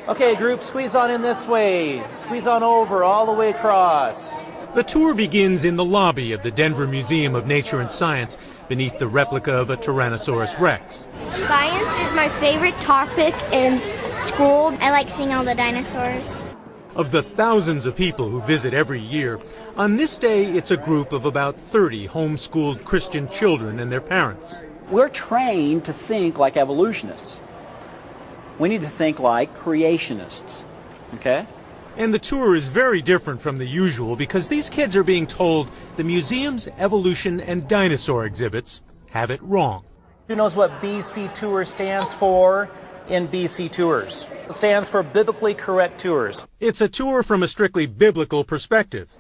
Okay, group, squeeze on in this way. Squeeze on over, all the way across. The tour begins in the lobby of the Denver Museum of Nature and Science beneath the replica of a Tyrannosaurus Rex. Science is my favorite topic in school. I like seeing all the dinosaurs. Of the thousands of people who visit every year, on this day it's a group of about 30 homeschooled Christian children and their parents. We're trained to think like evolutionists. We need to think like creationists, okay? And the tour is very different from the usual because these kids are being told the museum's evolution and dinosaur exhibits have it wrong. Who knows what BC Tour stands for in BC Tours? It stands for Biblically Correct Tours. It's a tour from a strictly biblical perspective.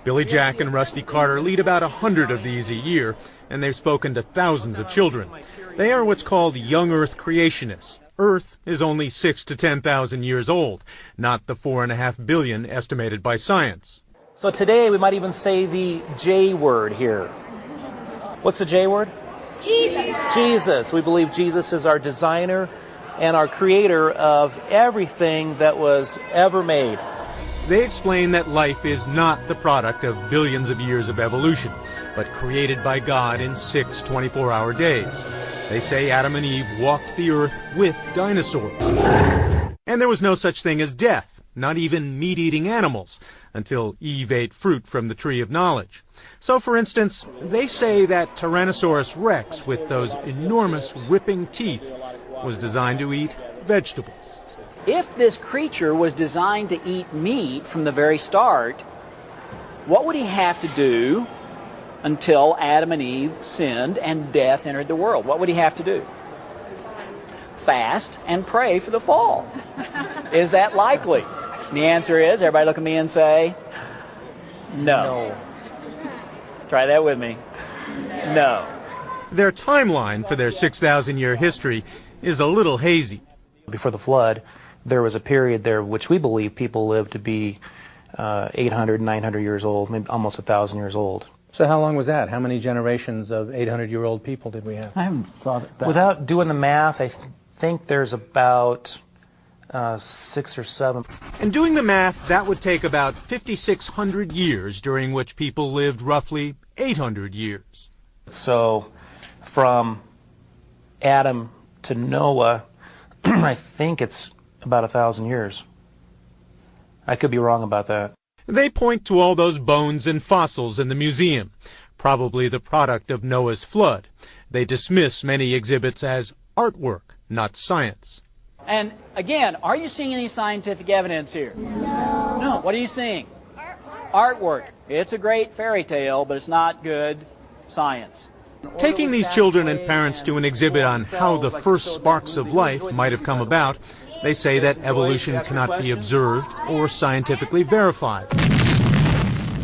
Billy Jack and Rusty Carter lead about 100 of these a year, and they've spoken to thousands of children. They are what's called young Earth creationists. Earth is only 6,000 to 10,000 years old, not the 4.5 billion estimated by science. So today we might even say the J word here. What's the J word? Jesus. Jesus. We believe Jesus is our designer and our creator of everything that was ever made. They explain that life is not the product of billions of years of evolution, but created by God in 6 24-hour days. They say Adam and Eve walked the earth with dinosaurs. And there was no such thing as death, not even meat-eating animals, until Eve ate fruit from the tree of knowledge. So, for instance, they say that Tyrannosaurus Rex, with those enormous ripping teeth, was designed to eat vegetables. If this creature was designed to eat meat from the very start, what would he have to do until Adam and Eve sinned and death entered the world? What would he have to do? Fast and pray for the fall. Is that likely? And the answer is, everybody look at me and say, no. Try that with me. No. Their timeline for their 6,000-year history is a little hazy. Before the flood, there was a period there which we believe people lived to be 800, 900 years old, maybe almost 1,000 years old. So how long was that? How many generations of 800-year-old people did we have? I haven't thought of that. Without doing the math, I think there's about 6 or 7. And doing the math, that would take about 5,600 years, during which people lived roughly 800 years. So from Adam to Noah, I think it's about 1,000 years. I could be wrong about that. They point to all those bones and fossils in the museum, probably the product of Noah's flood. They dismiss many exhibits as artwork, not science. And again, are you seeing any scientific evidence here? No. No. What are you seeing? Artwork. It's a great fairy tale, but it's not good science. Taking these children and parents to an exhibit on how the first sparks of life might have come about, they say that evolution cannot be observed or scientifically verified.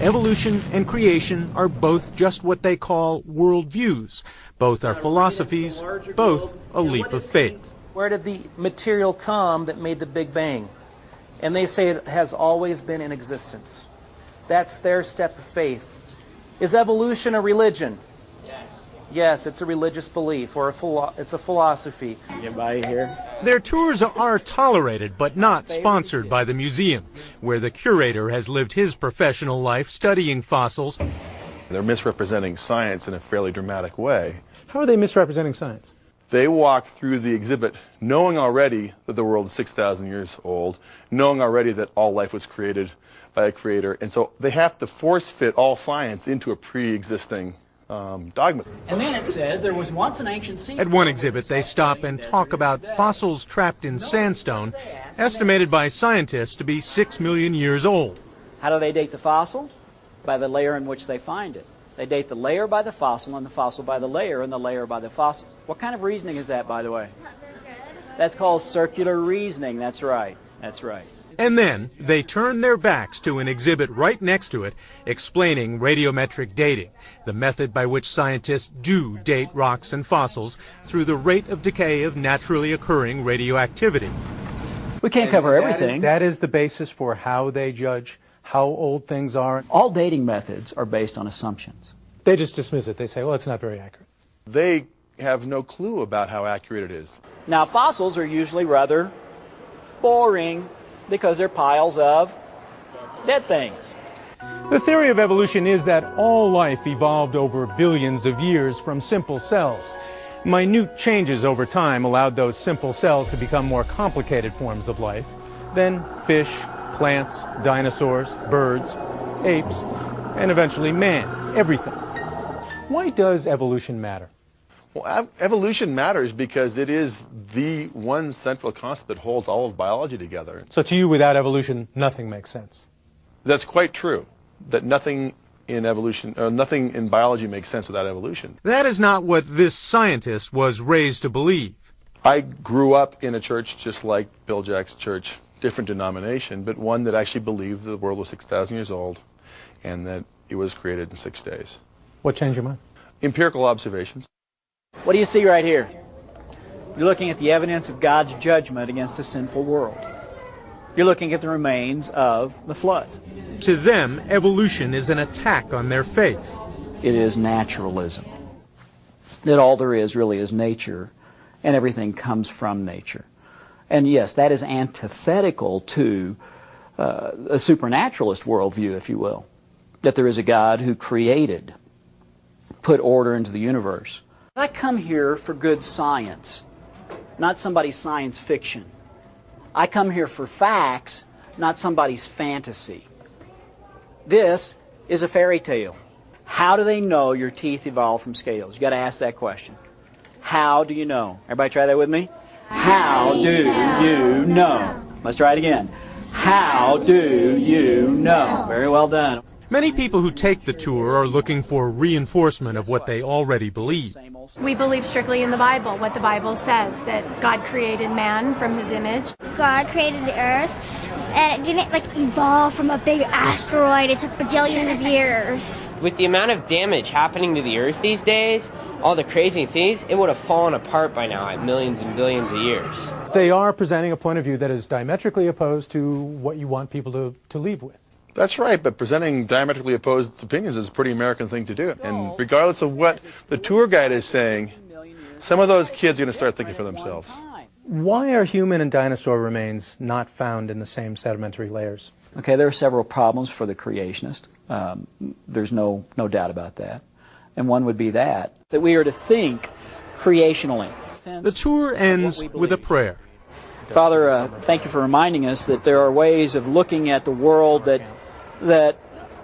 Evolution and creation are both just what they call worldviews. Both are philosophies, both a leap of faith. Where did the material come that made the Big Bang? And they say it has always been in existence. That's their step of faith. Is evolution a religion? Yes, it's a religious belief, or it's a philosophy. Anybody here? Their tours are tolerated, but not sponsored by the museum, where the curator has lived his professional life studying fossils. They're misrepresenting science in a fairly dramatic way. How are they misrepresenting science? They walk through the exhibit knowing already that the world is 6,000 years old, knowing already that all life was created by a creator, and so they have to force fit all science into a pre-existing dogma. And then it says there was once an ancient sea. At one exhibit, they stop and talk about fossils trapped in sandstone, estimated by scientists to be 6 million years old. How do they date the fossil? By the layer in which they find it. They date the layer by the fossil, and the fossil by the layer, and the layer by the fossil. What kind of reasoning is that, by the way? That's called circular reasoning. That's right. That's right. And then they turn their backs to an exhibit right next to it explaining radiometric dating, the method by which scientists do date rocks and fossils through the rate of decay of naturally occurring radioactivity. We can't cover everything. That is the basis for how they judge how old things are. All dating methods are based on assumptions. They just dismiss it. They say, well, it's not very accurate. They have no clue about how accurate it is. Now, fossils are usually rather boring because they're piles of dead things. The theory of evolution is that all life evolved over billions of years from simple cells. Minute changes over time allowed those simple cells to become more complicated forms of life. Then fish, plants, dinosaurs, birds, apes, and eventually man, everything. Why does evolution matter? Well, evolution matters because it is the one central concept that holds all of biology together. So to you, without evolution, nothing makes sense. That's quite true, that nothing in evolution, nothing in biology makes sense without evolution. That is not what this scientist was raised to believe. I grew up in a church just like Bill Jack's church, different denomination, but one that actually believed the world was 6,000 years old and that it was created in 6 days. What changed your mind? Empirical observations. What do you see right here? You're looking at the evidence of God's judgment against a sinful world. You're looking at the remains of the flood. To them, evolution is an attack on their faith. It is naturalism. That all there is really is nature, and everything comes from nature. And yes, that is antithetical to a supernaturalist worldview, if you will. That there is a God who created, put order into the universe. I come here for good science, not somebody's science fiction. I come here for facts, not somebody's fantasy. This is a fairy tale. How do they know your teeth evolved from scales? You've got to ask that question. How do you know? Everybody try that with me? How do you know? Let's try it again. How do you know? Very well done. Many people who take the tour are looking for reinforcement of what they already believe. We believe strictly in the Bible, what the Bible says, that God created man from his image. God created the earth, and it didn't evolve from a big asteroid. It took bajillions of years. With the amount of damage happening to the earth these days, all the crazy things, it would have fallen apart by now at millions and billions of years. They are presenting a point of view that is diametrically opposed to what you want people to leave with. That's right, but presenting diametrically opposed opinions is a pretty American thing to do. And regardless of what the tour guide is saying, some of those kids are going to start thinking for themselves. Why are human and dinosaur remains not found in the same sedimentary layers? Okay, there are several problems for the creationist. There's no doubt about that. And one would be that we are to think creationally. The tour ends with a prayer. Father, thank you for reminding us that there are ways of looking at the world that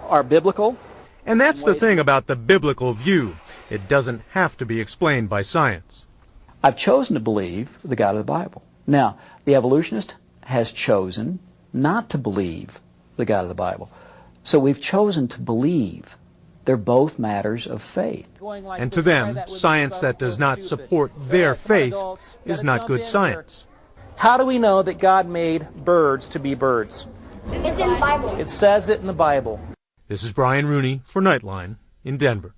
are biblical. And that's the thing about the biblical view. It doesn't have to be explained by science. I've chosen to believe the God of the Bible. Now, the evolutionist has chosen not to believe the God of the Bible. So we've chosen to believe. They're both matters of faith. And to them, science that does not support their faith is not good science. How do we know that God made birds to be birds? It's in the Bible. It says it in the Bible. This is Brian Rooney for Nightline in Denver.